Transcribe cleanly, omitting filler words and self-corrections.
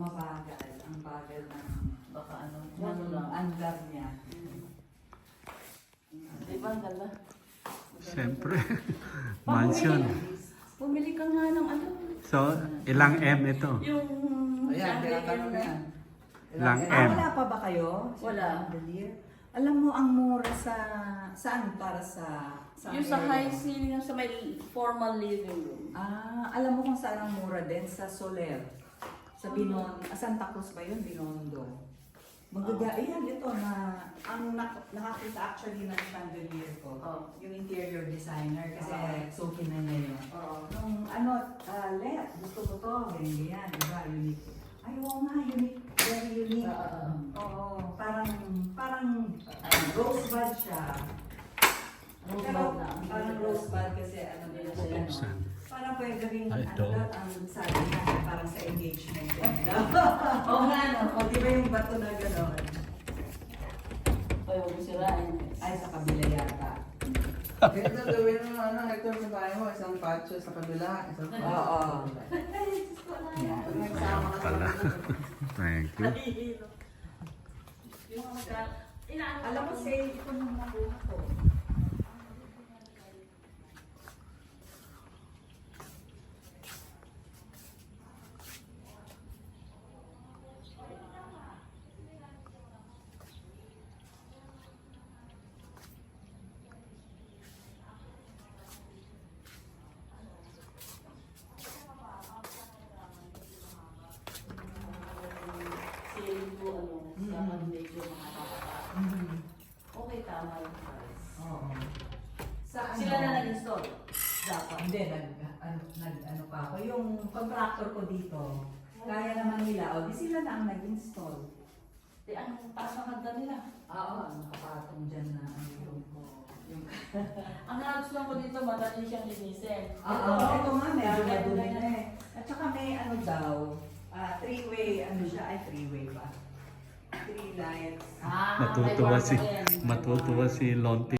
Mabagal. Ang bagal ng Baka ano ng andar niya. Di ba ang ganda? Siyempre. Mansion. Pumili ka nga ng ano. So, ilang M ito? Yung Ayan, tinatanong na yan. Ilang M? Wala pa ba kayo? Wala. Chandelier? Alam mo, ang mura saan para sa Yung sa area? high ceiling, yung sa may formal living room. Alam mo kung saan ang mura din? Sa Soler. Sa Santa Cruz ba yun? Binondo. Ayan, ito na, ang nakakita actually ng chandelier ko. Oh. Yung interior designer, kasi suki na niya yun. Oo. Nung let, gusto ko to, ganyan, diba, unique. Ay, oo nga, unique, very unique. Oo, parang rosebud siya. Pero parang rosebud kasi ano nila siya, Saan? parang pwede rin, Ay, ito. ang sabi niya, parang sa engagement. Oo nga, no? O, di ba yung bato na gano'n? Ay, huwag mo sirain. Ay, sa kabila yata. Ito gawin mo Hector, sa bahay mo, isang patio sa kabila, isang patio Oo. sa kabila. Yan. Pala. Thank you. Yung mga Alam mo, sale ito nung nakuha ko. ceiling ko, sa mga medyo makakapata. Okay, tama yung price. Oo. Sa Sila na nag-install. Dapat. Hindi, ano pa ako. Yung contractor ko dito, kaya naman nila, o di sila na ang nag-install. Di, ang taas ng hagdan nila. Oo, nakapatong dyan na ano yung Ang nagustuhan ko dito, madali siyang linisin. Oo, ito nga, medyo Kaya madumi ganyan. na eh. At saka may ano daw, three-way, ano siya, ay three-way ba? Three lights. Ah, may Matutuwa warranty si din. Lonti.